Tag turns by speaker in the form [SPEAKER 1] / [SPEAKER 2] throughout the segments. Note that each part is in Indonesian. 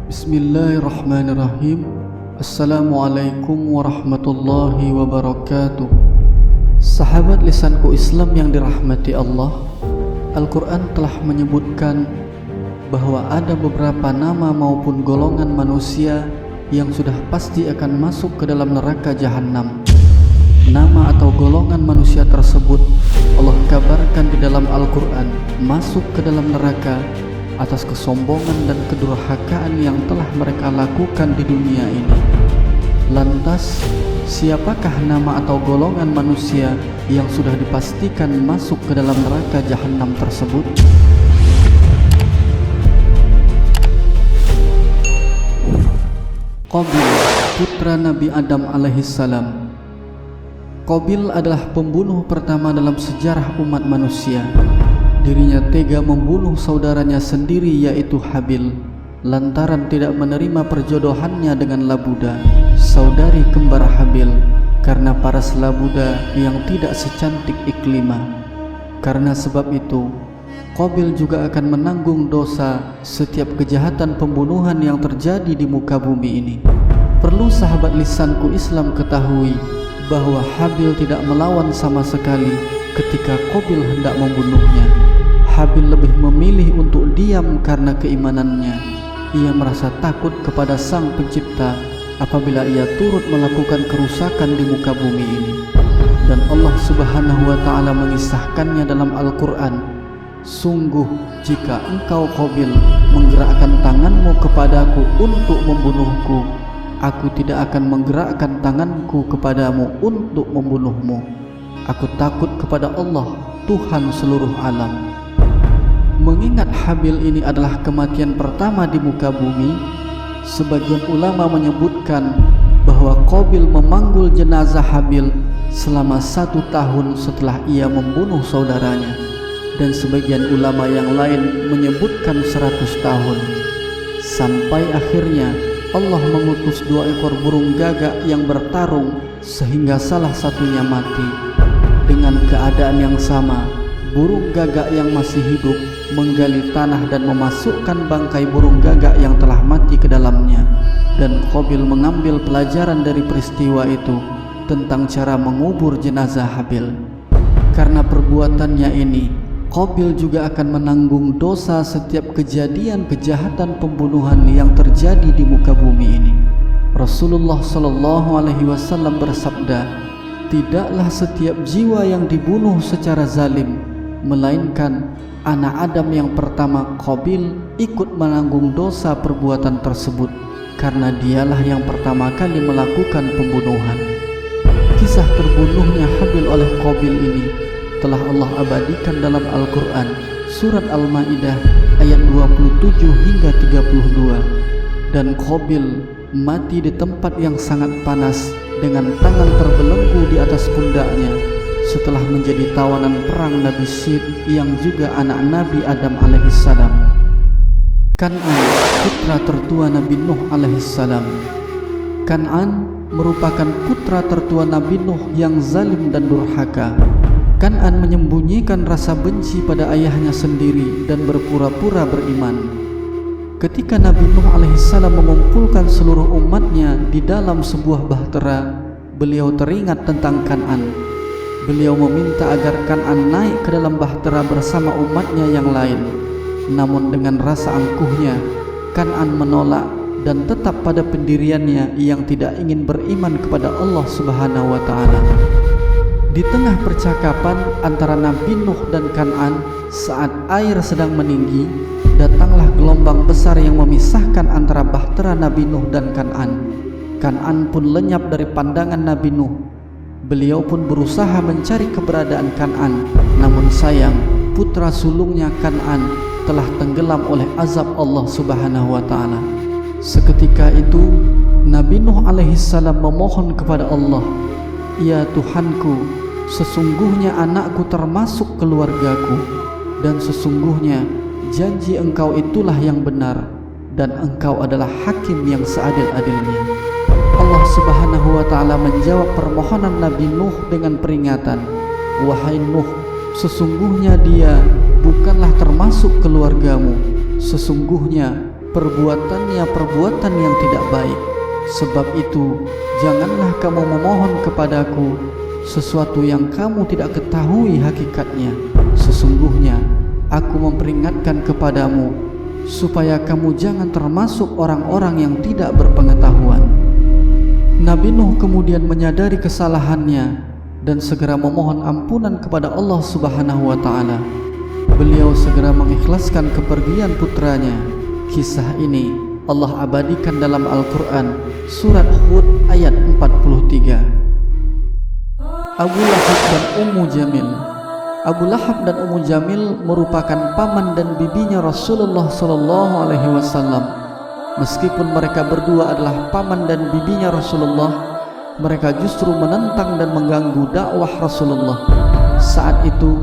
[SPEAKER 1] Bismillahirrahmanirrahim. Assalamualaikum warahmatullahi wabarakatuh. Sahabat lisanku Islam yang dirahmati Allah, Al-Quran telah menyebutkan bahwa ada beberapa nama maupun golongan manusia yang sudah pasti akan masuk ke dalam neraka jahanam. Nama atau golongan manusia tersebut Allah kabarkan di dalam Al-Quran masuk ke dalam neraka atas kesombongan dan kedurhakaan yang telah mereka lakukan di dunia ini. Lantas, siapakah nama atau golongan manusia yang sudah dipastikan masuk ke dalam neraka jahanam tersebut? Qabil, putra Nabi Adam alaihissalam. Qabil adalah pembunuh pertama dalam sejarah umat manusia. Dirinya tega membunuh saudaranya sendiri yaitu Habil lantaran tidak menerima perjodohannya dengan Labuda, saudari kembar Habil, karena paras Labuda yang tidak secantik Iklimah. Karena sebab itu, Qabil juga akan menanggung dosa setiap kejahatan pembunuhan yang terjadi di muka bumi ini. Perlu sahabat lisanku Islam ketahui bahwa Habil tidak melawan sama sekali ketika Qabil hendak membunuhnya. Habil lebih memilih untuk diam karena keimanannya. Ia merasa takut kepada Sang Pencipta apabila ia turut melakukan kerusakan di muka bumi ini. Dan Allah Subhanahu wa Ta'ala mengisahkannya dalam Al-Quran, sungguh jika engkau Qabil menggerakkan tanganmu kepadaku untuk membunuhku, aku tidak akan menggerakkan tanganku kepadamu untuk membunuhmu. Aku takut kepada Allah, Tuhan seluruh alam. Mengingat Habil ini adalah kematian pertama di muka bumi, sebagian ulama menyebutkan bahwa Qabil memanggul jenazah Habil selama 1 tahun setelah ia membunuh saudaranya, dan sebagian ulama yang lain menyebutkan 100 tahun. Sampai akhirnya Allah mengutus 2 ekor burung gagak yang bertarung sehingga salah satunya mati. Dengan keadaan yang sama, burung gagak yang masih hidup menggali tanah dan memasukkan bangkai burung gagak yang telah mati ke dalamnya. Dan Qabil mengambil pelajaran dari peristiwa itu tentang cara mengubur jenazah Habil. Karena perbuatannya ini, Qabil juga akan menanggung dosa setiap kejadian kejahatan pembunuhan yang terjadi di muka bumi ini. Rasulullah SAW bersabda, tidaklah setiap jiwa yang dibunuh secara zalim, melainkan anak Adam yang pertama Qabil ikut menanggung dosa perbuatan tersebut, karena dialah yang pertama kali melakukan pembunuhan. Kisah terbunuhnya Habil oleh Qabil ini telah Allah abadikan dalam Al-Quran surat Al-Ma'idah ayat 27 hingga 32. Dan Qabil mati di tempat yang sangat panas dengan tangan terbelenggu di atas pundaknya setelah menjadi tawanan perang Nabi Syed yang juga anak Nabi Adam alaihissalam. Kan'an, putra tertua Nabi Nuh alaihissalam. Kan'an merupakan putra tertua Nabi Nuh yang zalim dan durhaka. Kan'an menyembunyikan rasa benci pada ayahnya sendiri dan berpura-pura beriman. Ketika Nabi Nuh alaihissalam mengumpulkan seluruh umatnya di dalam sebuah bahtera, beliau teringat tentang Kan'an. Beliau meminta agar Kan'an naik ke dalam bahtera bersama umatnya yang lain. Namun dengan rasa angkuhnya, Kan'an menolak dan tetap pada pendiriannya yang tidak ingin beriman kepada Allah Subhanahu wa Ta'ala. Di tengah percakapan antara Nabi Nuh dan Kan'an, saat air sedang meninggi, datanglah gelombang besar yang memisahkan antara bahtera Nabi Nuh dan Kan'an. Kan'an pun lenyap dari pandangan Nabi Nuh. Beliau pun berusaha mencari keberadaan Kan'an, namun sayang, putra sulungnya Kan'an telah tenggelam oleh azab Allah Subhanahu wa Ta'ala. Seketika itu, Nabi Nuh alaihissalam memohon kepada Allah, "Ya Tuhanku, sesungguhnya anakku termasuk keluargaku, dan sesungguhnya janji Engkau itulah yang benar, dan Engkau adalah hakim yang seadil-adilnya." Allah Subhanahu wa Ta'ala menjawab permohonan Nabi Nuh dengan peringatan, "Wahai Nuh, sesungguhnya dia bukanlah termasuk keluargamu. Sesungguhnya perbuatannya perbuatan yang tidak baik. Sebab itu, janganlah kamu memohon kepadaku sesuatu yang kamu tidak ketahui hakikatnya. Sesungguhnya aku memperingatkan kepadamu supaya kamu jangan termasuk orang-orang yang tidak berpengetahuan. Nabi Nuh kemudian menyadari kesalahannya dan segera memohon ampunan kepada Allah Subhanahu wa Ta'ala. Beliau segera mengikhlaskan kepergian putranya. Kisah ini Allah abadikan dalam Al-Quran, surat Hud ayat 43. Abu Lahab dan Ummu Jamil. Abu Lahab dan Ummu Jamil merupakan paman dan bibinya Rasulullah SAW. Meskipun mereka berdua adalah paman dan bibinya Rasulullah, mereka justru menentang dan mengganggu dakwah Rasulullah. Saat itu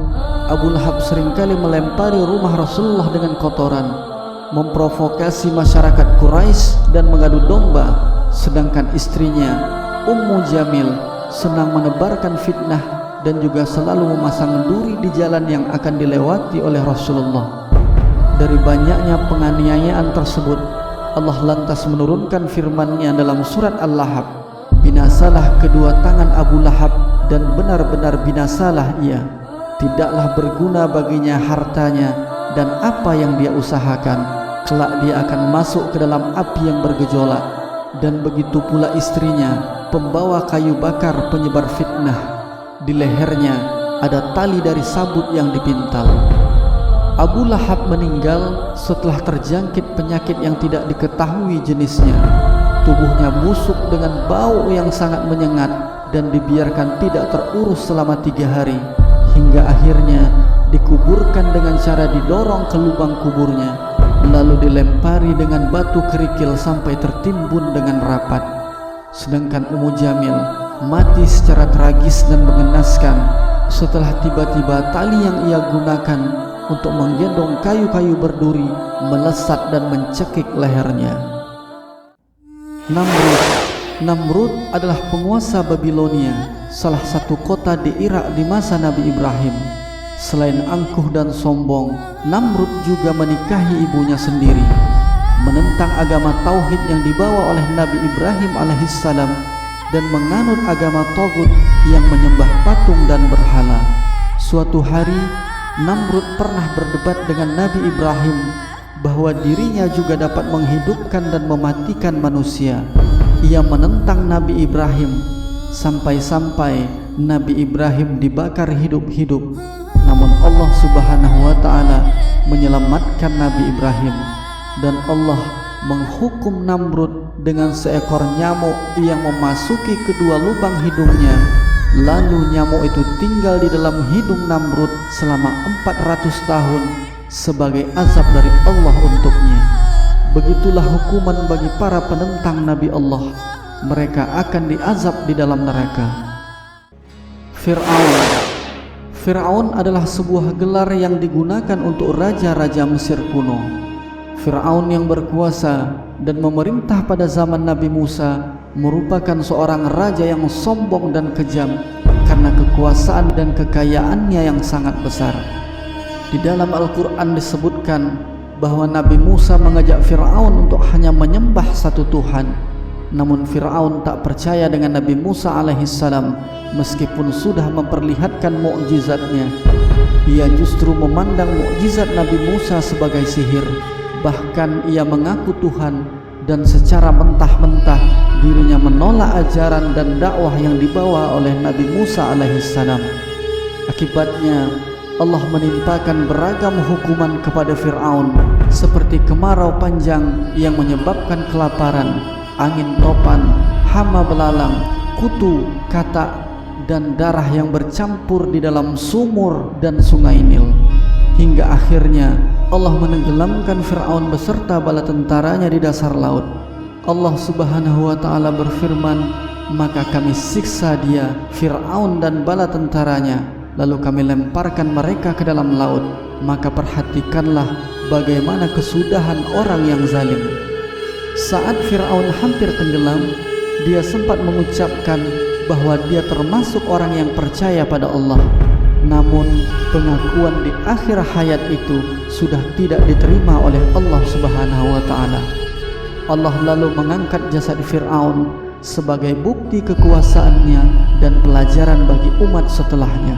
[SPEAKER 1] Abu Lahab seringkali melempari rumah Rasulullah dengan kotoran, memprovokasi masyarakat Quraisy dan mengadu domba, sedangkan istrinya Ummu Jamil senang menebarkan fitnah dan juga selalu memasang duri di jalan yang akan dilewati oleh Rasulullah. Dari banyaknya penganiayaan tersebut, Allah lantas menurunkan firman-Nya dalam surat Al-Lahab, "Binasalah kedua tangan Abu Lahab dan benar-benar binasalah ia. Tidaklah berguna baginya hartanya dan apa yang dia usahakan. Kelak dia akan masuk ke dalam api yang bergejolak, dan begitu pula istrinya, pembawa kayu bakar penyebar fitnah. Di lehernya ada tali dari sabut yang dipintal." Abu Lahab meninggal setelah terjangkit penyakit yang tidak diketahui jenisnya. Tubuhnya busuk dengan bau yang sangat menyengat dan dibiarkan tidak terurus selama 3 hari, hingga akhirnya dikuburkan dengan cara didorong ke lubang kuburnya, lalu dilempari dengan batu kerikil sampai tertimbun dengan rapat. Sedangkan Ummu Jamil mati secara tragis dan mengenaskan setelah tiba-tiba tali yang ia gunakan untuk menggendong kayu-kayu berduri melesat dan mencekik lehernya. Namrud adalah penguasa Babilonia, salah satu kota di Irak di masa Nabi Ibrahim. Selain angkuh dan sombong, Namrud juga menikahi ibunya sendiri, menentang agama tauhid yang dibawa oleh Nabi Ibrahim alaihissalam, dan menganut agama Tagut yang menyembah patung dan berhala. Suatu hari Namrud pernah berdebat dengan Nabi Ibrahim bahwa dirinya juga dapat menghidupkan dan mematikan manusia. Ia menentang Nabi Ibrahim sampai-sampai Nabi Ibrahim dibakar hidup-hidup. Namun Allah Subhanahu wa Ta'ala menyelamatkan Nabi Ibrahim, dan Allah menghukum Namrud dengan seekor nyamuk yang memasuki kedua lubang hidungnya. Lalu nyamuk itu tinggal di dalam hidung Namrud selama 400 tahun sebagai azab dari Allah untuknya. Begitulah hukuman bagi para penentang Nabi Allah. Mereka akan diazab di dalam neraka. Fir'aun adalah sebuah gelar yang digunakan untuk raja-raja Mesir kuno. Fir'aun yang berkuasa dan memerintah pada zaman Nabi Musa merupakan seorang raja yang sombong dan kejam karena kekuasaan dan kekayaannya yang sangat besar. Di dalam Al-Quran disebutkan bahwa Nabi Musa mengajak Fir'aun untuk hanya menyembah satu Tuhan. Namun Fir'aun tak percaya dengan Nabi Musa alaihissalam meskipun sudah memperlihatkan mukjizatnya. Ia justru memandang mukjizat Nabi Musa sebagai sihir. Bahkan ia mengaku Tuhan, dan secara mentah-mentah dirinya menolak ajaran dan dakwah yang dibawa oleh Nabi Musa alaihissalam. Akibatnya Allah menimpakan beragam hukuman kepada Fir'aun, seperti kemarau panjang yang menyebabkan kelaparan, angin topan, hama belalang, kutu, katak, dan darah yang bercampur di dalam sumur dan sungai Nil. Hingga akhirnya Allah menenggelamkan Fir'aun beserta bala tentaranya di dasar laut. Allah Subhanahu wa Ta'ala berfirman, "Maka kami siksa dia, Fir'aun dan bala tentaranya, lalu kami lemparkan mereka ke dalam laut. Maka perhatikanlah bagaimana kesudahan orang yang zalim." Saat Fir'aun hampir tenggelam, dia sempat mengucapkan bahwa dia termasuk orang yang percaya pada Allah. Namun pengakuan di akhir hayat itu sudah tidak diterima oleh Allah Subhanahu wa taala. Allah lalu mengangkat jasad Fir'aun sebagai bukti kekuasaannya dan pelajaran bagi umat setelahnya.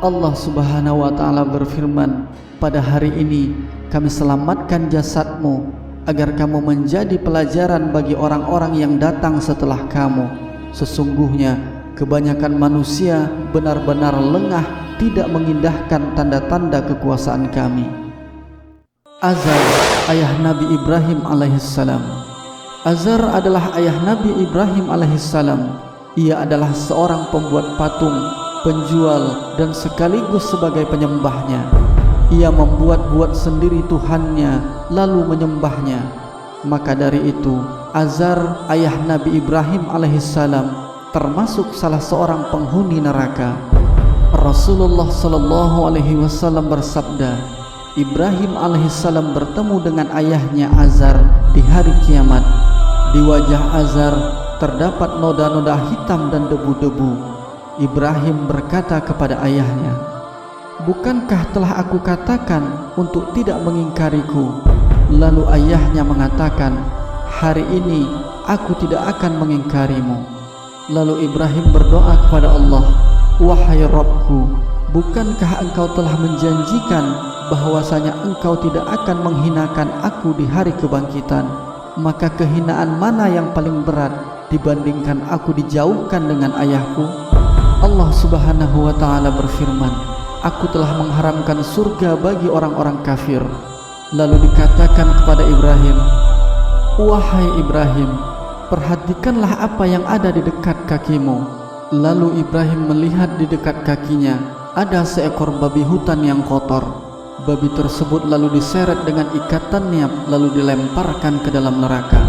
[SPEAKER 1] Allah Subhanahu wa taala berfirman, "Pada hari ini kami selamatkan jasadmu agar kamu menjadi pelajaran bagi orang-orang yang datang setelah kamu. Sesungguhnya kebanyakan manusia benar-benar lengah tidak mengindahkan tanda-tanda kekuasaan kami." Azar, ayah Nabi Ibrahim alaihissalam. Azar adalah ayah Nabi Ibrahim alaihissalam. Ia adalah seorang pembuat patung, penjual, dan sekaligus sebagai penyembahnya. Ia membuat-buat sendiri Tuhannya lalu menyembahnya. Maka dari itu Azar, ayah Nabi Ibrahim alaihissalam, termasuk salah seorang penghuni neraka. Rasulullah sallallahu alaihi wasallam bersabda, Ibrahim alaihissalam bertemu dengan ayahnya Azar di hari kiamat. Di wajah Azar terdapat noda-noda hitam dan debu-debu. Ibrahim berkata kepada ayahnya, "Bukankah telah aku katakan untuk tidak mengingkariku?" Lalu ayahnya mengatakan, "Hari ini aku tidak akan mengingkarimu." Lalu Ibrahim berdoa kepada Allah, "Wahai Rabbku, bukankah engkau telah menjanjikan bahwasanya engkau tidak akan menghinakan aku di hari kebangkitan? Maka kehinaan mana yang paling berat dibandingkan aku dijauhkan dengan ayahku?" Allah Subhanahu wa taala berfirman, "Aku telah mengharamkan surga bagi orang-orang kafir." Lalu dikatakan kepada Ibrahim, "Wahai Ibrahim, perhatikanlah apa yang ada di dekat kakimu." Lalu Ibrahim melihat di dekat kakinya ada seekor babi hutan yang kotor. Babi tersebut lalu diseret dengan ikatannya lalu dilemparkan ke dalam neraka.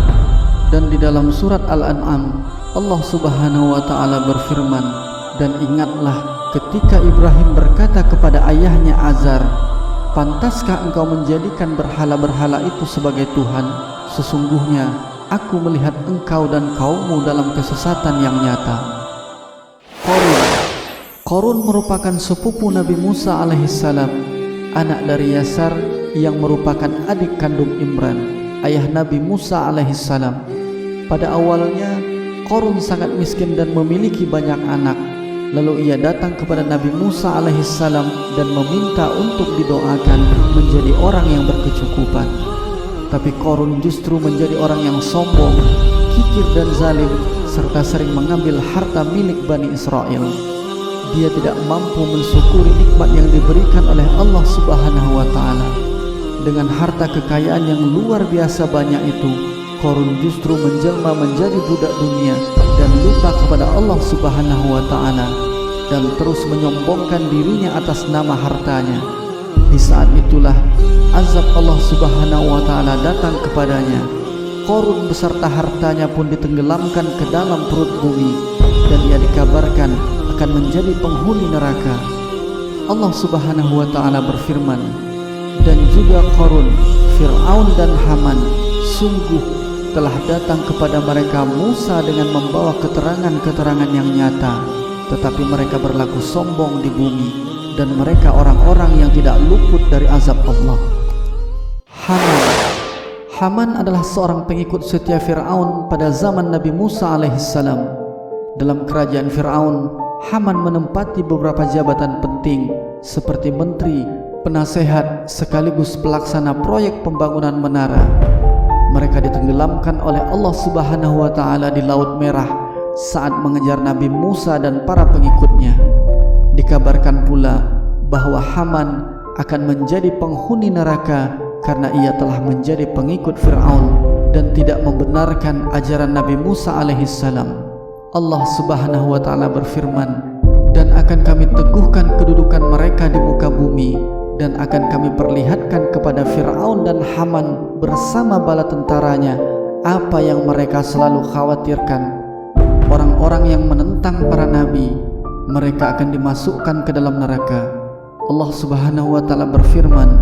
[SPEAKER 1] Dan di dalam surat Al-An'am Allah Subhanahu wa taala berfirman, "Dan ingatlah ketika Ibrahim berkata kepada ayahnya Azar, 'Pantaskah engkau menjadikan berhala-berhala itu sebagai Tuhan? Sesungguhnya aku melihat engkau dan kaummu dalam kesesatan yang nyata.'" Qarun merupakan sepupu Nabi Musa alaihissalam, anak dari Yasar yang merupakan adik kandung Imran, ayah Nabi Musa alaihissalam. Pada awalnya Qarun sangat miskin dan memiliki banyak anak. Lalu ia datang kepada Nabi Musa alaihissalam dan meminta untuk didoakan menjadi orang yang berkecukupan. Tapi Qarun justru menjadi orang yang sombong, kikir dan zalim, serta sering mengambil harta milik Bani Israel. Dia tidak mampu mensyukuri nikmat yang diberikan oleh Allah Subhanahu wa taala. Dengan harta kekayaan yang luar biasa banyak itu, Qarun justru menjelma menjadi budak dunia dan lupa kepada Allah Subhanahu wa taala dan terus menyombongkan dirinya atas nama hartanya. Di saat itulah azab Allah Subhanahu wa taala datang kepadanya. Qarun beserta hartanya pun ditenggelamkan ke dalam perut bumi dan ia dikabarkan akan menjadi penghuni neraka. Allah Subhanahu wa taala berfirman, "Dan juga Qarun, Fir'aun dan Haman sungguh telah datang kepada mereka Musa dengan membawa keterangan-keterangan yang nyata, tetapi mereka berlaku sombong di bumi dan mereka orang-orang yang tidak luput dari azab Allah." Haman adalah seorang pengikut setia Fir'aun pada zaman Nabi Musa alaihissalam. Dalam kerajaan Fir'aun, Haman menempati beberapa jabatan penting seperti menteri, penasehat, sekaligus pelaksana proyek pembangunan menara. Mereka ditenggelamkan oleh Allah Subhanahu wa taala di Laut Merah saat mengejar Nabi Musa dan para pengikutnya. Dikabarkan pula bahwa Haman akan menjadi penghuni neraka karena ia telah menjadi pengikut Fir'aun dan tidak membenarkan ajaran Nabi Musa alaihissalam. Allah Subhanahu wa taala berfirman, "Dan akan kami teguhkan kedudukan mereka di muka bumi, dan akan kami perlihatkan kepada Fir'aun dan Haman bersama bala tentaranya apa yang mereka selalu khawatirkan. Orang-orang yang menentang para nabi, mereka akan dimasukkan ke dalam neraka." Allah Subhanahu wa taala berfirman,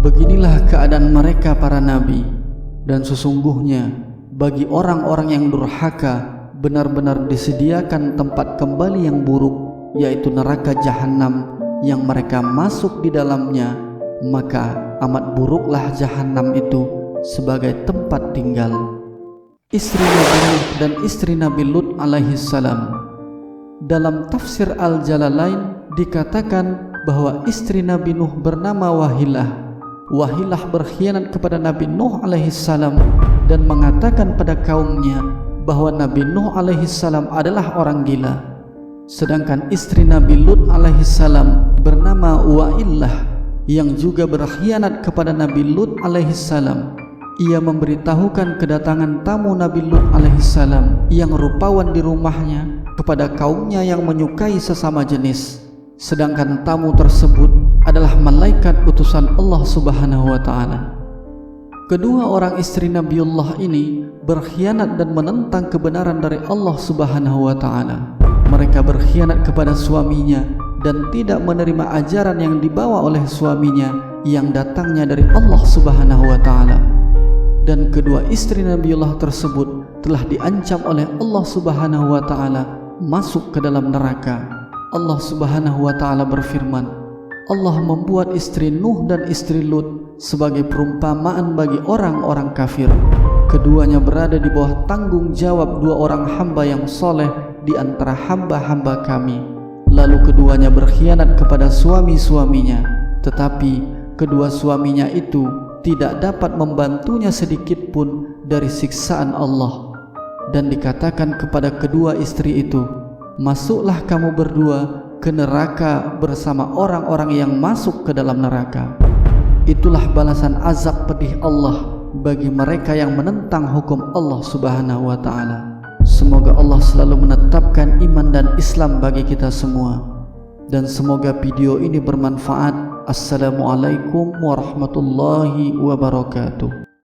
[SPEAKER 1] "Beginilah keadaan mereka para nabi, dan sesungguhnya bagi orang-orang yang durhaka benar-benar disediakan tempat kembali yang buruk, yaitu neraka jahanam, yang mereka masuk di dalamnya, maka amat buruklah jahanam itu sebagai tempat tinggal. Istri Nabi Nuh dan istri Nabi Lut alaihissalam. Dalam tafsir Al-Jalalain dikatakan bahwa istri Nabi Nuh bernama Wahilah. Wahilah berkhianat kepada Nabi Nuh alaihissalam dan mengatakan pada kaumnya bahwa Nabi Nuh alaihissalam adalah orang gila. Sedangkan istri Nabi Lut alaihissalam bernama Wa'illah yang juga berkhianat kepada Nabi Lut alaihissalam. Ia memberitahukan kedatangan tamu Nabi Lut alaihissalam yang rupawan di rumahnya kepada kaumnya yang menyukai sesama jenis. Sedangkan tamu tersebut adalah malaikat utusan Allah Subhanahu wa Ta'ala. Kedua orang istri Nabiullah ini berkhianat dan menentang kebenaran dari Allah Subhanahu wa Ta'ala. Mereka berkhianat kepada suaminya dan tidak menerima ajaran yang dibawa oleh suaminya yang datangnya dari Allah Subhanahu wa Ta'ala. Dan kedua istri Nabiullah tersebut telah diancam oleh Allah Subhanahu wa Ta'ala masuk ke dalam neraka. Allah Subhanahu wa Ta'ala berfirman, Allah membuat istri Nuh dan istri Lut sebagai perumpamaan bagi orang-orang kafir. Keduanya berada di bawah tanggung jawab dua orang hamba yang soleh di antara hamba-hamba kami. Lalu keduanya berkhianat kepada suami-suaminya, tetapi kedua suaminya itu tidak dapat membantunya sedikit pun dari siksaan Allah. Dan dikatakan kepada kedua istri itu, masuklah kamu berdua ke neraka bersama orang-orang yang masuk ke dalam neraka. Itulah balasan azab pedih Allah bagi mereka yang menentang hukum Allah Subhanahu wa Ta'ala. Semoga Allah selalu menetapkan iman dan Islam bagi kita semua, dan semoga video ini bermanfaat. Assalamualaikum warahmatullahi wabarakatuh.